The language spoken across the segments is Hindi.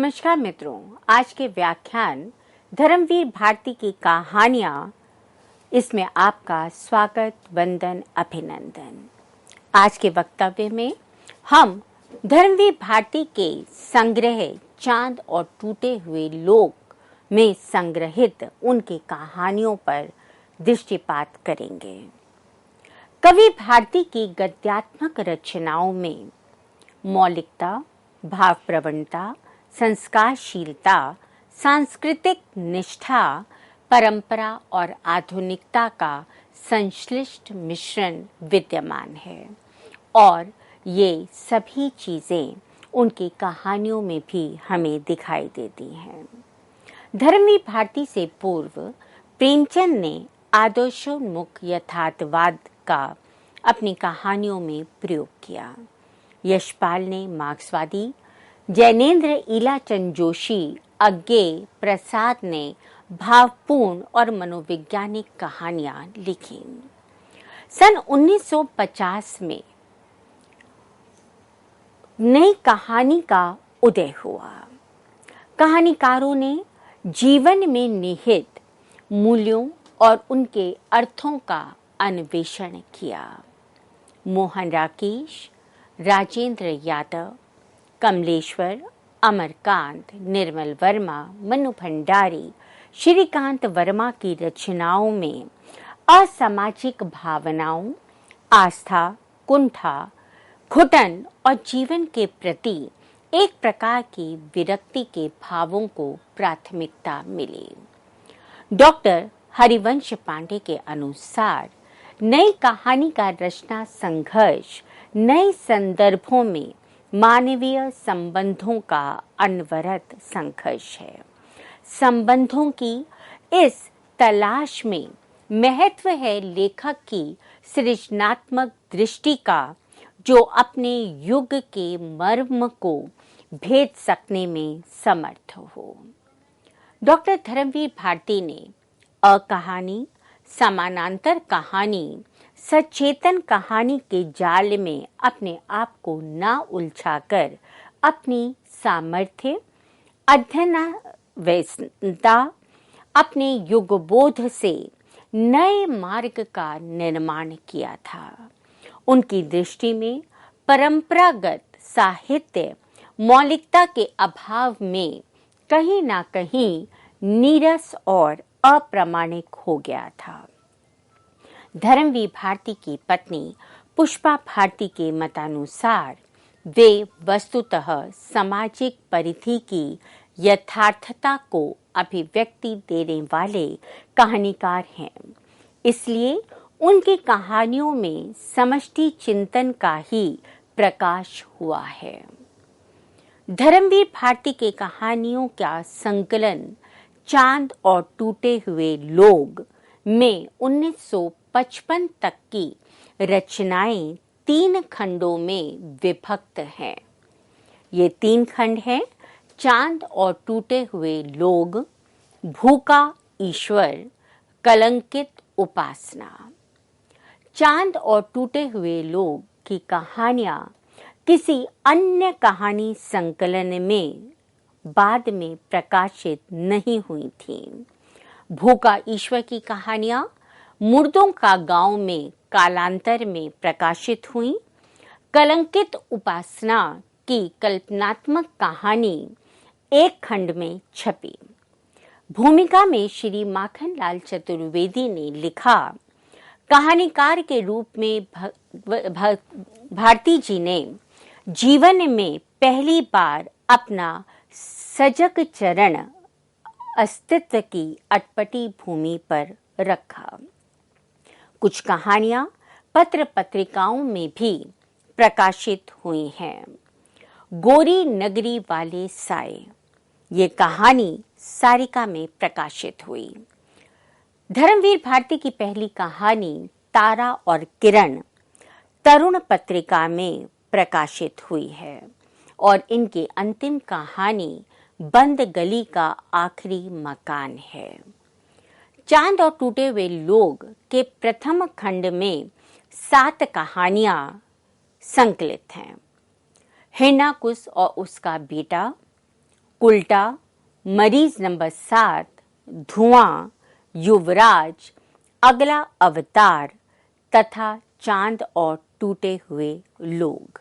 नमस्कार मित्रों, आज के व्याख्यान धर्मवीर भारती की कहानियां, इसमें आपका स्वागत, वंदन, अभिनंदन। आज के वक्तव्य में हम धर्मवीर भारती के संग्रह चांद और टूटे हुए लोग में संग्रहित उनकी कहानियों पर दृष्टिपात करेंगे। कवि भारती की गद्यात्मक रचनाओं में मौलिकता, भाव प्रवणता, संस्कारशीलता, सांस्कृतिक निष्ठा, परंपरा और आधुनिकता का संश्लिष्ट मिश्रण विद्यमान है और ये सभी चीजें उनकी कहानियों में भी हमें दिखाई देती हैं। धर्मवीर भारती से पूर्व प्रेमचंद ने आदर्शोन्मुख यथार्थवाद का अपनी कहानियों में प्रयोग किया। यशपाल ने मार्क्सवादी, जैनेन्द्र ईलाचंद जोशी, अज्ञेय प्रसाद ने भावपूर्ण और मनोवैज्ञानिक कहानियां लिखी। सन 1950 में नई कहानी का उदय हुआ। कहानीकारों ने जीवन में निहित मूल्यों और उनके अर्थों का अन्वेषण किया। मोहन राकेश, राजेंद्र यादव, कमलेश्वर, अमरकांत, निर्मल वर्मा, मनु भंडारी, श्रीकांत वर्मा की रचनाओं में असामाजिक भावनाओं, आस्था, कुंठा, घुटन और जीवन के प्रति एक प्रकार की विरक्ति के भावों को प्राथमिकता मिली। डॉक्टर हरिवंश पांडे के अनुसार नई कहानी का रचना संघर्ष नए संदर्भों में मानवीय संबंधों का अनवरत संघर्ष है। संबंधों की इस तलाश में महत्व है लेखक की सृजनात्मक दृष्टि का, जो अपने युग के मर्म को भेद सकने में समर्थ हो। डॉक्टर धर्मवीर भारती ने अकहानी, समानांतर कहानी, सचेतन कहानी के जाल में अपने आप को ना उलझाकर अपनी सामर्थ्य, अध्ययनवेशनता, अपने युगबोध से नए मार्ग का निर्माण किया था। उनकी दृष्टि में परंपरागत साहित्य मौलिकता के अभाव में कहीं ना कहीं नीरस और अप्रामाणिक हो गया था। धर्मवीर भारती की पत्नी पुष्पा भारती के मतानुसार वे वस्तुतः सामाजिक परिधि की यथार्थता को अभिव्यक्ति देने वाले कहानीकार हैं। इसलिए उनकी कहानियों में समष्टि चिंतन का ही प्रकाश हुआ है। धर्मवीर भारती के कहानियों का संकलन चांद और टूटे हुए लोग में 1955 तक की रचनाएं 3 खंडों में विभक्त हैं। ये 3 खंड हैं: चांद और टूटे हुए लोग, भूखा ईश्वर, कलंकित उपासना। चांद और टूटे हुए लोग की कहानियां किसी अन्य कहानी संकलन में बाद में प्रकाशित नहीं हुई थीं। भूखा ईश्वर की कहानियां मुर्दों का गांव में कालांतर में प्रकाशित हुई। कलंकित उपासना की कल्पनात्मक कहानी एक खंड में छपी। भूमिका में श्री माखनलाल चतुर्वेदी ने लिखा, कहानीकार के रूप में भारती जी ने जीवन में पहली बार अपना सजग चरण अस्तित्व की अटपटी भूमि पर रखा। कुछ कहानियां पत्र पत्रिकाओं में भी प्रकाशित हुई हैं। गोरी नगरी वाले साए, ये कहानी सारिका में प्रकाशित हुई। धर्मवीर भारती की पहली कहानी तारा और किरण तरुण पत्रिका में प्रकाशित हुई है और इनकी अंतिम कहानी बंद गली का आखिरी मकान है। चांद और टूटे हुए लोग के प्रथम खंड में 7 कहानियां संकलित हैं। हिरणाकुश और उसका बेटा, कुल्टा, मरीज नंबर 7, धुआं, युवराज, अगला अवतार तथा चांद और टूटे हुए लोग।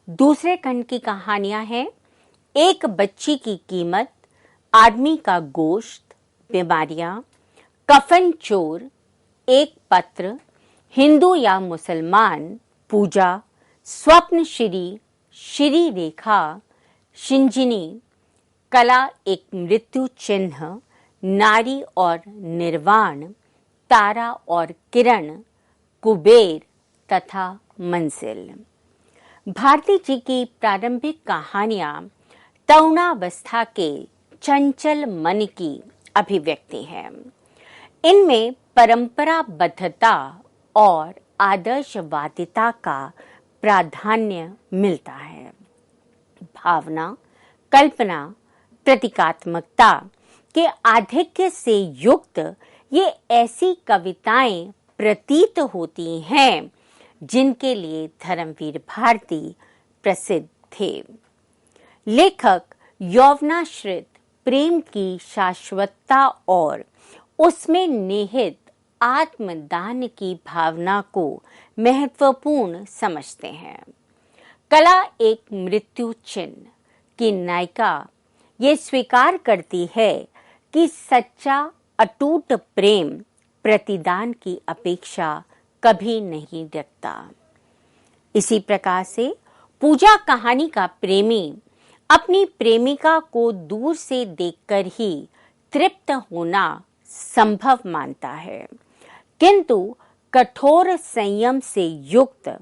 दूसरे खंड की कहानियां हैं एक बच्ची की कीमत, आदमी का गोश्त, बीमारियां, कफन चोर, एक पत्र, हिंदू या मुसलमान, पूजा, स्वप्न श्री, श्री रेखा, शिंजिनी, कला एक मृत्यु चिन्ह, नारी और निर्वाण, तारा और किरण, कुबेर तथा मंजिल। भारती जी की प्रारंभिक कहानियां तरुणावस्था के चंचल मन की अभिव्यक्ति है। इनमें परंपराबद्धता और आदर्शवादिता का प्राधान्य मिलता है। भावना, कल्पना, प्रतीकात्मकता के आधिक्य से युक्त ये ऐसी कविताएं प्रतीत होती हैं जिनके लिए धर्मवीर भारती प्रसिद्ध थे। लेखक यौवनाश्रित प्रेम की शाश्वतता और उसमें निहित आत्मदान की भावना को महत्वपूर्ण समझते हैं। कला एक मृत्यु चिन्ह की नायिका ये स्वीकार करती है कि सच्चा अटूट प्रेम प्रतिदान की अपेक्षा कभी नहीं रखता। इसी प्रकार से पूजा कहानी का प्रेमी अपनी प्रेमिका को दूर से देखकर ही तृप्त होना संभव मानता है, किंतु कठोर संयम से युक्त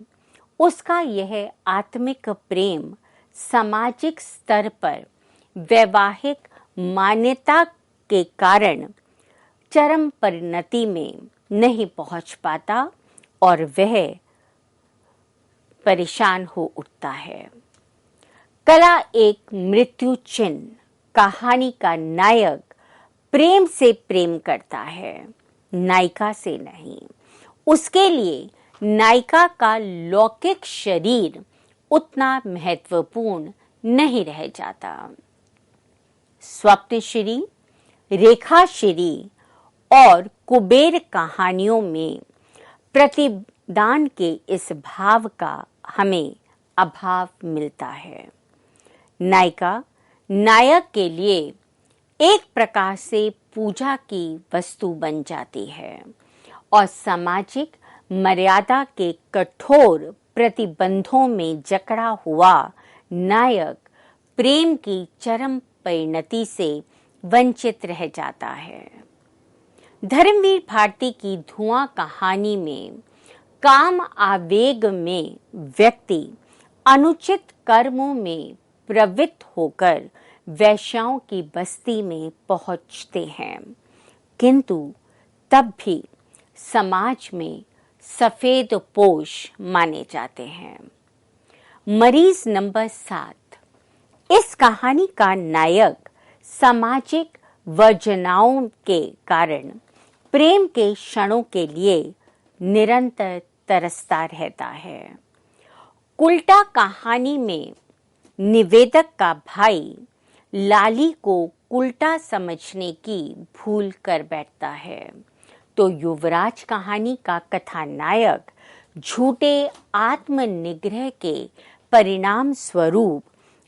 उसका यह आत्मिक प्रेम सामाजिक स्तर पर वैवाहिक मान्यता के कारण चरम परिणति में नहीं पहुंच पाता और वह परेशान हो उठता है। कला एक मृत्यु चिन्ह कहानी का नायक प्रेम से प्रेम करता है, नायिका से नहीं। उसके लिए नायिका का लौकिक शरीर उतना महत्वपूर्ण नहीं रह जाता। स्वप्नश्री, रेखाश्री और कुबेर कहानियों में प्रतिदान के इस भाव का हमें अभाव मिलता है। नायिका नायक के लिए एक प्रकार से पूजा की वस्तु बन जाती है और सामाजिक मर्यादा के कठोर प्रतिबंधों में जकड़ा हुआ नायक प्रेम की चरम परिणति से वंचित रह जाता है। धर्मवीर भारती की धुआं कहानी में काम आवेग में व्यक्ति अनुचित कर्मों में प्रवृत्त होकर वैश्याओं की बस्ती में पहुंचते हैं, किंतु तब भी समाज में सफेद पोश माने जाते हैं। मरीज नंबर 7, इस कहानी का नायक सामाजिक वर्जनाओं के कारण प्रेम के क्षणों के लिए निरंतर तरसता रहता है। कुल्टा कहानी में निवेदक का भाई लाली को उल्टा समझने की भूल कर बैठता है, तो युवराज कहानी का कथानायक झूठे आत्मनिग्रह के परिणाम स्वरूप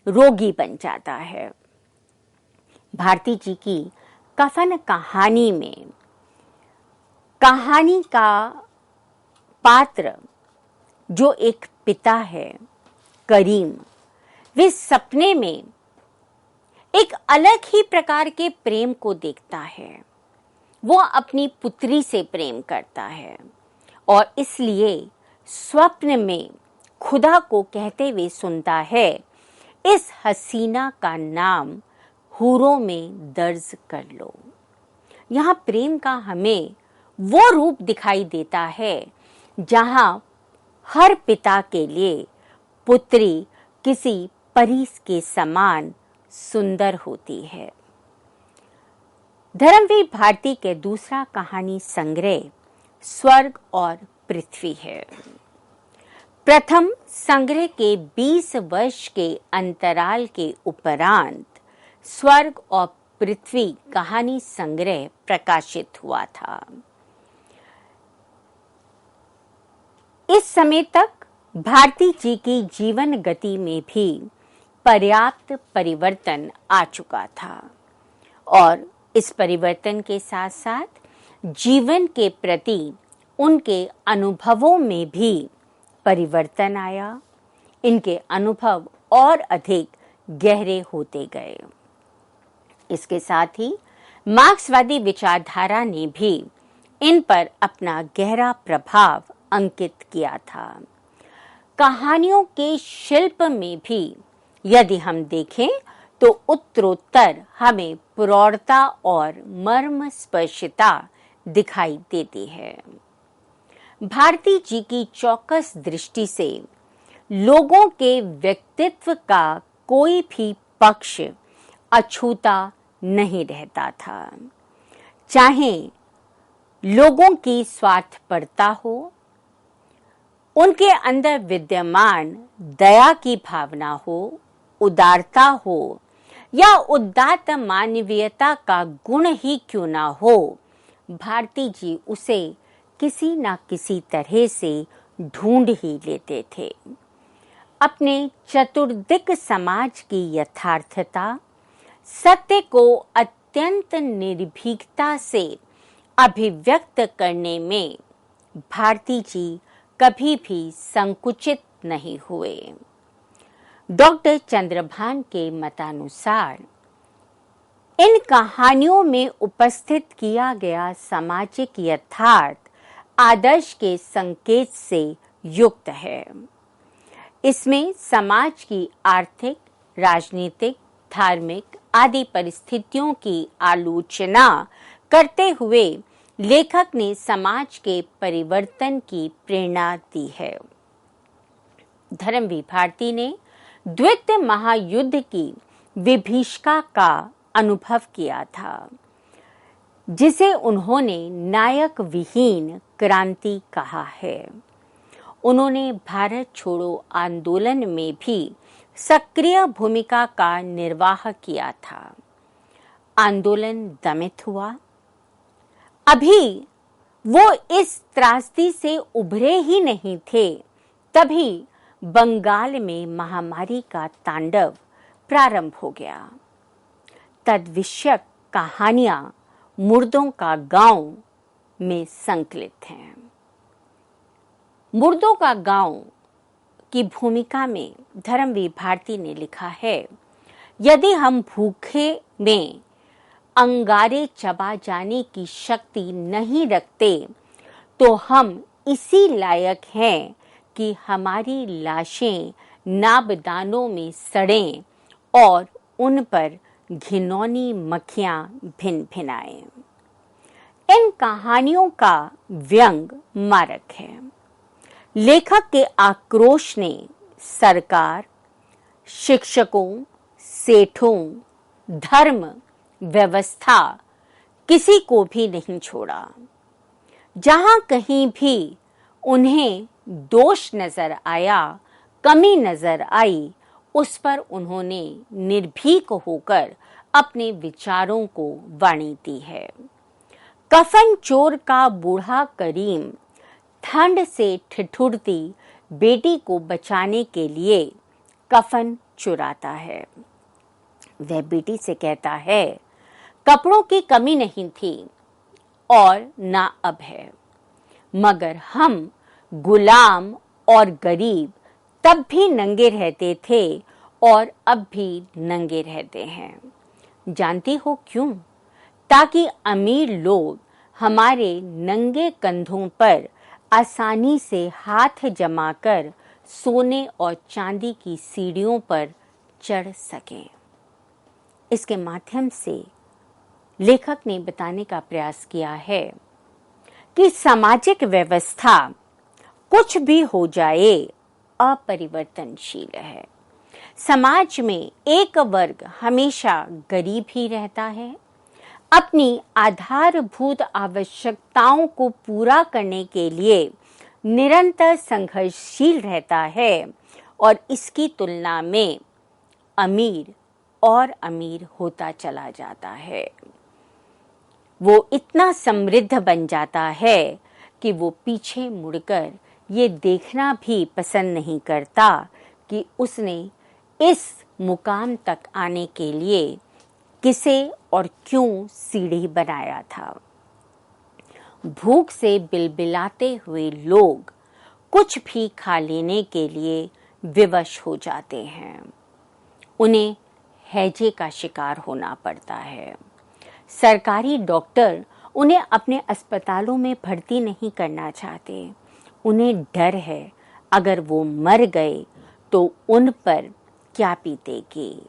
रोगी बन जाता है। भारती जी की कफन कहानी में कहानी का पात्र जो एक पिता है करीम, वे सपने में एक अलग ही प्रकार के प्रेम को देखता है। वो अपनी पुत्री से प्रेम करता है और इसलिए स्वप्न में खुदा को कहते हुए सुनता है, इस हसीना का नाम हूरों में दर्ज कर लो। यहाँ प्रेम का हमें वो रूप दिखाई देता है जहाँ हर पिता के लिए पुत्री किसी परी के समान सुंदर होती है। धर्मवीर भारती के दूसरा कहानी संग्रह स्वर्ग और पृथ्वी है। प्रथम संग्रह के 20 वर्ष के अंतराल के उपरांत स्वर्ग और पृथ्वी कहानी संग्रह प्रकाशित हुआ था। इस समय तक भारती जी की जीवन गति में भी पर्याप्त परिवर्तन आ चुका था और इस परिवर्तन के साथ साथ जीवन के प्रति उनके अनुभवों में भी परिवर्तन आया। इनके अनुभव और अधिक गहरे होते गए। इसके साथ ही मार्क्सवादी विचारधारा ने भी इन पर अपना गहरा प्रभाव अंकित किया था। कहानियों के शिल्प में भी यदि हम देखें तो उत्तरोत्तर हमें प्रौढ़ता और मर्म स्पर्शिता दिखाई देती है। भारती जी की चौकस दृष्टि से लोगों के व्यक्तित्व का कोई भी पक्ष अछूता नहीं रहता था, चाहे लोगों की स्वार्थपरता हो, उनके अंदर विद्यमान दया की भावना हो, उदारता हो या उदात्त मानवीयता का गुण ही क्यों ना हो, भारती जी उसे किसी न किसी तरह से ढूंढ ही लेते थे। अपने चतुर्दिक समाज की यथार्थता, सत्य को अत्यंत निर्भीकता से अभिव्यक्त करने में भारती जी कभी भी संकुचित नहीं हुए। डॉक्टर चंद्रभान के मतानुसार इन कहानियों में उपस्थित किया गया सामाजिक यथार्थ आदर्श के संकेत से युक्त है। इसमें समाज की आर्थिक, राजनीतिक, धार्मिक आदि परिस्थितियों की आलोचना करते हुए लेखक ने समाज के परिवर्तन की प्रेरणा दी है। धर्मवीर भारती ने द्वितीय महायुद्ध की विभीषिका का अनुभव किया था, जिसे उन्होंने नायक विहीन क्रांति कहा है। उन्होंने भारत छोड़ो आंदोलन में भी सक्रिय भूमिका का निर्वाह किया था। आंदोलन दमित हुआ। अभी वो इस त्रासदी से उभरे ही नहीं थे, तभी बंगाल में महामारी का तांडव प्रारंभ हो गया। तद्विषयक कहानियां मुर्दों का गांव में संकलित हैं। मुर्दों का गांव की भूमिका में धर्मवीर भारती ने लिखा है, यदि हम भूखे में अंगारे चबा जाने की शक्ति नहीं रखते तो हम इसी लायक हैं कि हमारी लाशें नाबदानों में सड़ें और उन पर घिनौनी मक्खियां भिन भिनाएं। इन कहानियों का व्यंग मारक है। लेखक के आक्रोश ने सरकार, शिक्षकों, सेठों, धर्म, व्यवस्था किसी को भी नहीं छोड़ा। जहां कहीं भी उन्हें दोष नजर आया, कमी नजर आई, उस पर उन्होंने निर्भीक होकर अपने विचारों को वाणी दी है। कफन चोर का बूढ़ा करीम ठंड से ठिठुरती बेटी को बचाने के लिए कफन चुराता है। वह बेटी से कहता है, कपड़ों की कमी नहीं थी और ना अब है, मगर हम गुलाम और गरीब तब भी नंगे रहते थे और अब भी नंगे रहते हैं। जानती हो क्यों? ताकि अमीर लोग हमारे नंगे कंधों पर आसानी से हाथ जमाकर सोने और चांदी की सीढ़ियों पर चढ़ सकें। इसके माध्यम से लेखक ने बताने का प्रयास किया है कि सामाजिक व्यवस्था कुछ भी हो जाए अपरिवर्तनशील है। समाज में एक वर्ग हमेशा गरीब ही रहता है, अपनी आधारभूत आवश्यकताओं को पूरा करने के लिए निरंतर संघर्षशील रहता है और इसकी तुलना में अमीर और अमीर होता चला जाता है। वो इतना समृद्ध बन जाता है कि वो पीछे मुड़कर ये देखना भी पसंद नहीं करता कि उसने इस मुकाम तक आने के लिए किसे और क्यों सीढ़ी बनाया था। भूख से बिलबिलाते हुए लोग कुछ भी खा लेने के लिए विवश हो जाते हैं। उन्हें हैजे का शिकार होना पड़ता है। सरकारी डॉक्टर उन्हें अपने अस्पतालों में भर्ती नहीं करना चाहते। उन्हें डर है अगर वो मर गए तो उन पर क्या बीतेगी,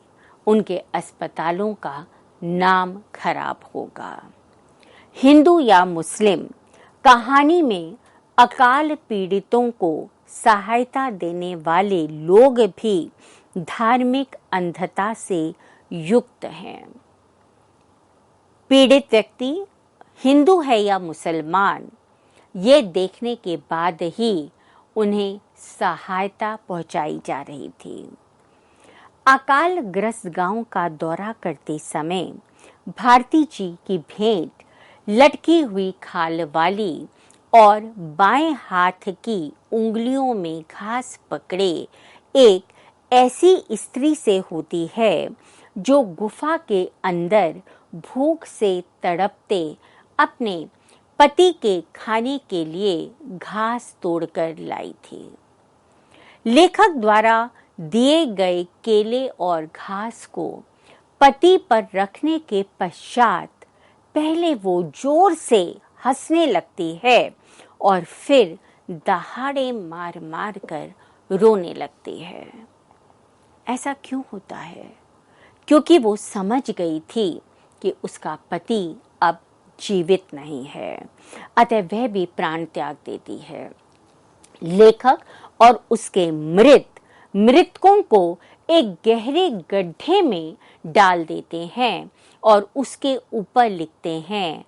उनके अस्पतालों का नाम खराब होगा। हिंदू या मुस्लिम, कहानी में अकाल पीड़ितों को सहायता देने वाले लोग भी धार्मिक अंधता से युक्त हैं। पीड़ित व्यक्ति हिंदू है या मुसलमान, ये देखने के बाद ही उन्हें सहायता पहुंचाई जा रही थी। अकाल ग्रस्त गांव का दौरा करते समय भारती जी की भेंट लटकी हुई खाल वाली और बाएं हाथ की उंगलियों में घास पकड़े एक ऐसी स्त्री से होती है जो गुफा के अंदर भूख से तड़पते अपने पति के खाने के लिए घास तोड़कर लाई थी। लेखक द्वारा दिए गए केले और घास को पति पर रखने के पश्चात पहले वो जोर से हंसने लगती है और फिर दहाड़े मार मार कर रोने लगती है। ऐसा क्यों होता है? क्योंकि वो समझ गई थी कि उसका पति अब जीवित नहीं है, अतः वह भी प्राण त्याग देती है। लेखक और उसके मृतकों को एक गहरे गड्ढे में डाल देते हैं और उसके ऊपर लिखते हैं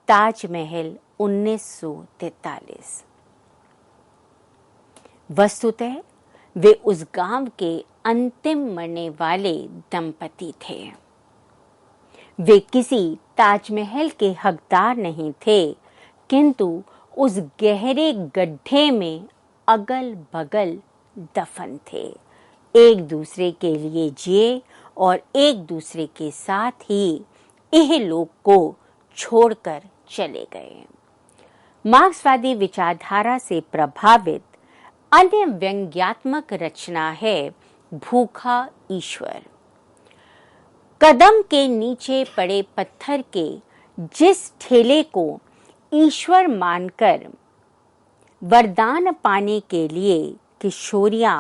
ताजमहल 1943। वस्तुतः वे उस गांव के अंतिम मरने वाले दंपति थे। वे किसी ताजमहल के हकदार नहीं थे, किंतु उस गहरे गड्ढे में अगल बगल दफन थे। एक दूसरे के लिए जिए और एक दूसरे के साथ ही यह लोक को छोड़कर चले गए। मार्क्सवादी विचारधारा से प्रभावित अन्य व्यंग्यात्मक रचना है भूखा ईश्वर। कदम के नीचे पड़े पत्थर के जिस ठेले को ईश्वर मानकर वरदान पाने के लिए किशोरियां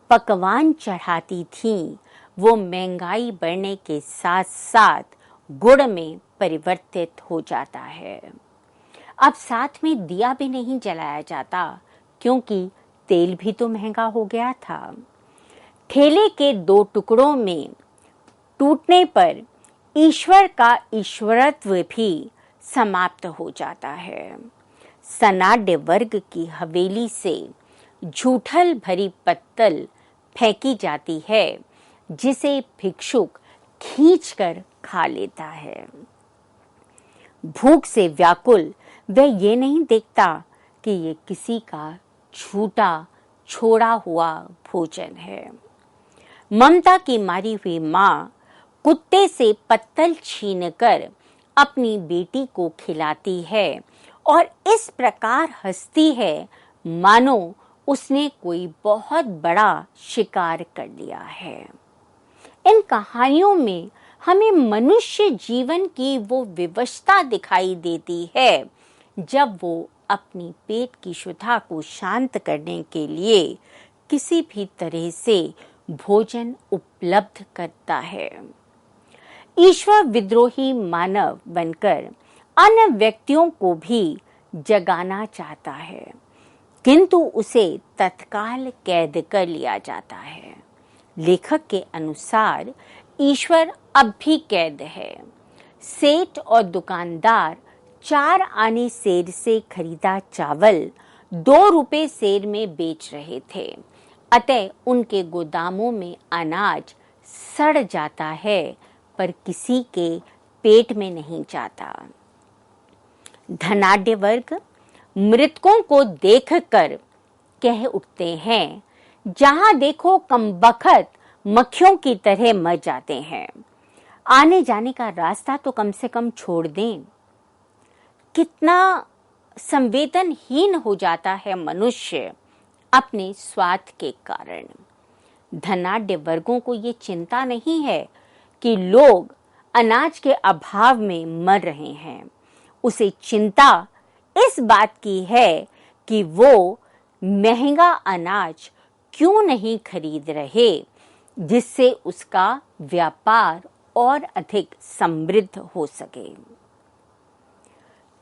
पकवान चढ़ाती थीं, वो महंगाई बढ़ने के साथ साथ गुड़ में परिवर्तित हो जाता है। अब साथ में दिया भी नहीं जलाया जाता क्योंकि तेल भी तो महंगा हो गया था। ठेले के दो टुकड़ों में टूटने पर ईश्वर का ईश्वरत्व भी समाप्त हो जाता है। सनाड्य वर्ग की हवेली से झूठल भरी पत्तल फेंकी जाती है जिसे भिक्षुक खींचकर खा लेता है। भूख से व्याकुल वह ये नहीं देखता कि ये किसी का झूठा छोड़ा हुआ भोजन है। ममता की मारी हुई माँ कुत्ते से पत्तल छीनकर अपनी बेटी को खिलाती है और इस प्रकार हंसती है मानो उसने कोई बहुत बड़ा शिकार कर लिया है। इन कहानियों में हमें मनुष्य जीवन की वो विवशता दिखाई देती है जब वो अपनी पेट की क्षुधा को शांत करने के लिए किसी भी तरह से भोजन उपलब्ध करता है। ईश्वर विद्रोही मानव बनकर अन्य व्यक्तियों को भी जगाना चाहता है, किंतु उसे तत्काल कैद कर लिया जाता है। लेखक के अनुसार ईश्वर अब भी कैद है। सेठ और दुकानदार 4 आने सेर से खरीदा चावल 2 रुपए सेर में बेच रहे थे, अतः उनके गोदामों में अनाज सड़ जाता है पर किसी के पेट में नहीं जाता। धनाढ्य वर्ग मृतकों को देखकर कह उठते हैं, जहां देखो कमबख्त मक्खियों की तरह मर जाते हैं, आने जाने का रास्ता तो कम से कम छोड़ दें। कितना संवेदनहीन हो जाता है मनुष्य अपने स्वार्थ के कारण। धनाढ्य वर्गों को ये चिंता नहीं है कि लोग अनाज के अभाव में मर रहे हैं, उसे चिंता इस बात की है कि वो महंगा अनाज क्यों नहीं खरीद रहे, जिससे उसका व्यापार और अधिक समृद्ध हो सके।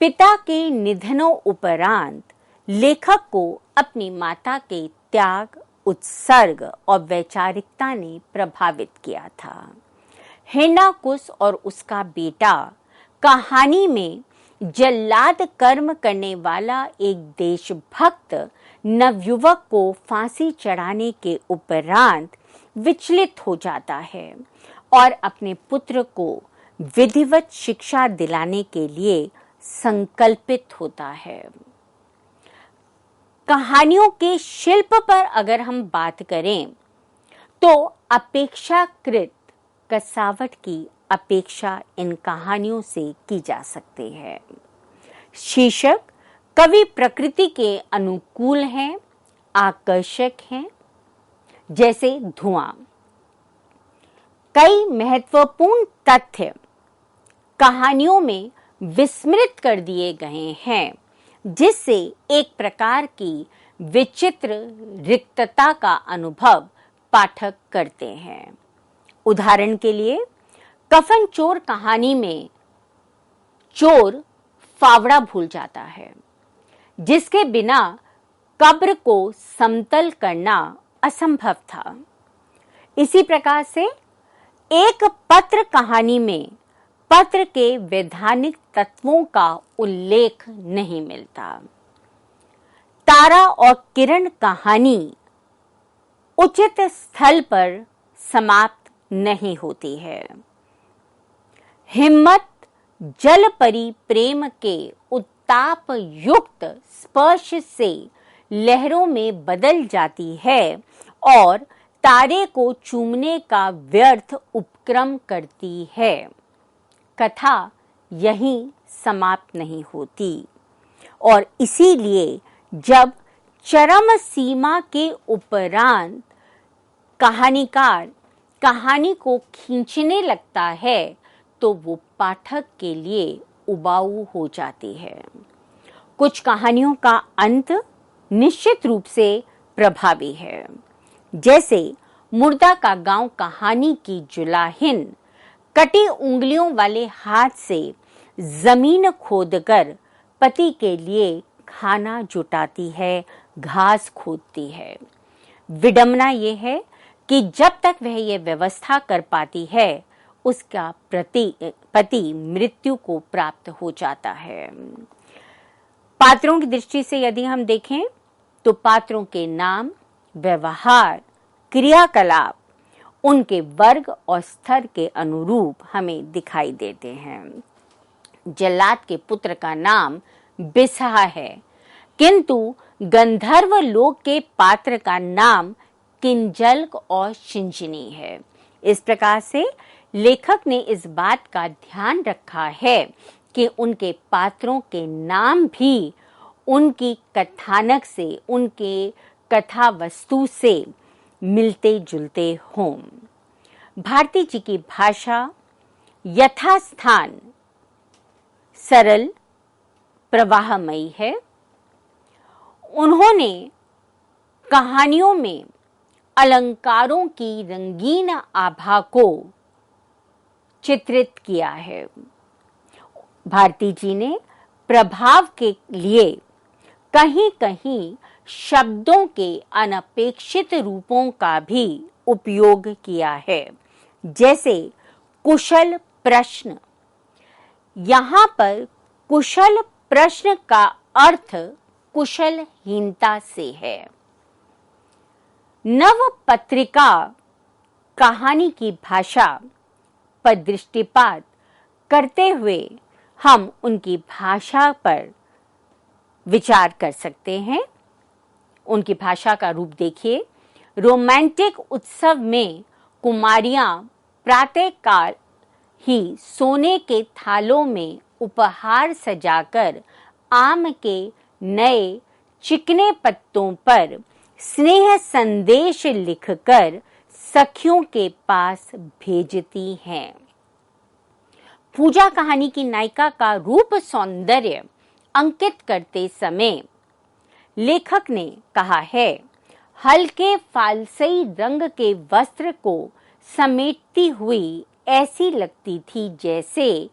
पिता के निधनों उपरांत लेखक को अपनी माता के त्याग, उत्सर्ग और वैचारिकता ने प्रभावित किया था। हिरण्याकुश और उसका बेटा कहानी में जल्लाद कर्म करने वाला एक देशभक्त नवयुवक को फांसी चढ़ाने के उपरांत विचलित हो जाता है और अपने पुत्र को विधिवत शिक्षा दिलाने के लिए संकल्पित होता है। कहानियों के शिल्प पर अगर हम बात करें तो अपेक्षाकृत कसावट की अपेक्षा इन कहानियों से की जा सकती है। शीर्षक कवि प्रकृति के अनुकूल हैं, आकर्षक हैं, जैसे धुआं। कई महत्वपूर्ण तथ्य कहानियों में विस्मृत कर दिए गए हैं, जिससे एक प्रकार की विचित्र रिक्तता का अनुभव पाठक करते हैं। उदाहरण के लिए कफन चोर कहानी में चोर फावड़ा भूल जाता है, जिसके बिना कब्र को समतल करना असंभव था। इसी प्रकार से एक पत्र कहानी में पत्र के वैधानिक तत्वों का उल्लेख नहीं मिलता। तारा और किरण कहानी उचित स्थल पर समाप्त नहीं होती है। हिम्मत जल परी प्रेम के उत्ताप युक्त स्पर्श से लहरों में बदल जाती है और तारे को चूमने का व्यर्थ उपक्रम करती है। कथा यहीं समाप्त नहीं होती और इसीलिए जब चरम सीमा के उपरांत कहानीकार कहानी को खींचने लगता है तो वो पाठक के लिए उबाऊ हो जाती है। कुछ कहानियों का अंत निश्चित रूप से प्रभावी है, जैसे मुर्दा का गांव कहानी की जुलाहिन कटी उंगलियों वाले हाथ से जमीन खोदकर पति के लिए खाना जुटाती है, घास खोदती है। विडंबना यह है कि जब तक वह यह व्यवस्था कर पाती है, उसका पति मृत्यु को प्राप्त हो जाता है। पात्रों की दृष्टि से यदि हम देखें तो पात्रों के नाम, व्यवहार, क्रियाकलाप उनके वर्ग और स्तर के अनुरूप हमें दिखाई देते हैं। जल्लाद के पुत्र का नाम बिसहा है, किंतु गंधर्व लोक के पात्र का नाम किंजल्क और शिंजनी है। इस प्रकार से लेखक ने इस बात का ध्यान रखा है कि उनके पात्रों के नाम भी उनकी कथानक से, उनके कथा वस्तु से मिलते जुलते हों। भारती जी की भाषा यथास्थान सरल प्रवाहमयी है। उन्होंने कहानियों में अलंकारों की रंगीन आभा को चित्रित किया है। भारती जी ने प्रभाव के लिए कहीं कहीं शब्दों के अनपेक्षित रूपों का भी उपयोग किया है, जैसे कुशल प्रश्न। यहाँ पर कुशल प्रश्न का अर्थ कुशलहीनता से है। नव पत्रिका कहानी की भाषा पर दृष्टिपात करते हुए हम उनकी भाषा पर विचार कर सकते हैं। उनकी भाषा का रूप देखिए। रोमांटिक उत्सव में कुमारियां प्रातःकाल ही सोने के थालों में उपहार सजाकर आम के नए चिकने पत्तों पर स्नेह संदेश लिखकर सखियों के पास भेजती हैं। पूजा कहानी की नायिका का रूप सौंदर्य अंकित करते समय लेखक ने कहा है, हल्के फालसई रंग के वस्त्र को समेटती हुई ऐसी लगती थी जैसे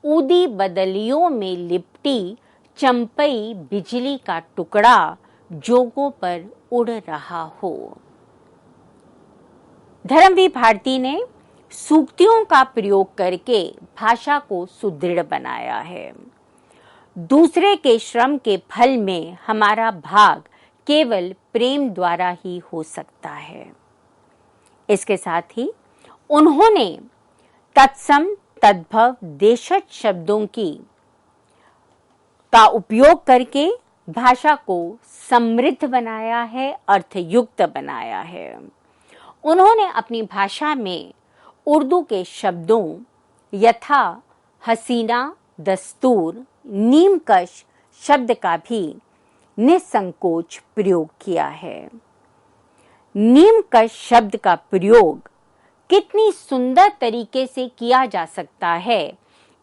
ऊदी बदलियों में लिपटी चंपई बिजली का टुकड़ा जोगों पर उड़ रहा हो। धर्मवीर भारती ने सूक्तियों का प्रयोग करके भाषा को सुदृढ़ बनाया है। दूसरे के श्रम के फल में हमारा भाग केवल प्रेम द्वारा ही हो सकता है। इसके साथ ही उन्होंने तत्सम तद्भव देशज शब्दों का उपयोग करके भाषा को समृद्ध बनाया है, अर्थयुक्त बनाया है। उन्होंने अपनी भाषा में उर्दू के शब्दों यथा, हसीना, दस्तूर, नीमकश शब्द का भी निसंकोच प्रयोग किया है। नीमकश शब्द का प्रयोग कितनी सुंदर तरीके से किया जा सकता है,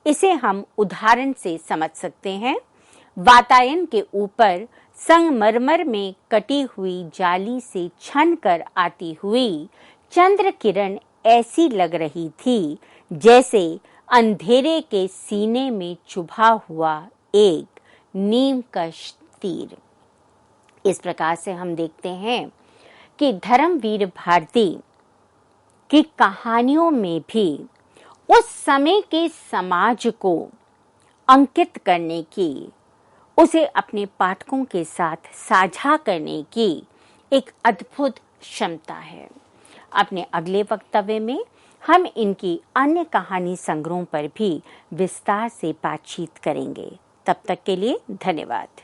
इसे हम उदाहरण से समझ सकते हैं। वातायन के ऊपर संगमरमर में कटी हुई जाली से छन कर आती हुई चंद्र किरण ऐसी लग रही थी जैसे अंधेरे के सीने में चुभा हुआ एक नीमकश तीर। इस प्रकार से हम देखते हैं कि धर्मवीर भारती की कहानियों में भी उस समय के समाज को अंकित करने की, उसे अपने पाठकों के साथ साझा करने की एक अद्भुत क्षमता है। अपने अगले वक्तव्य में हम इनकी अन्य कहानी संग्रहों पर भी विस्तार से बातचीत करेंगे। तब तक के लिए धन्यवाद।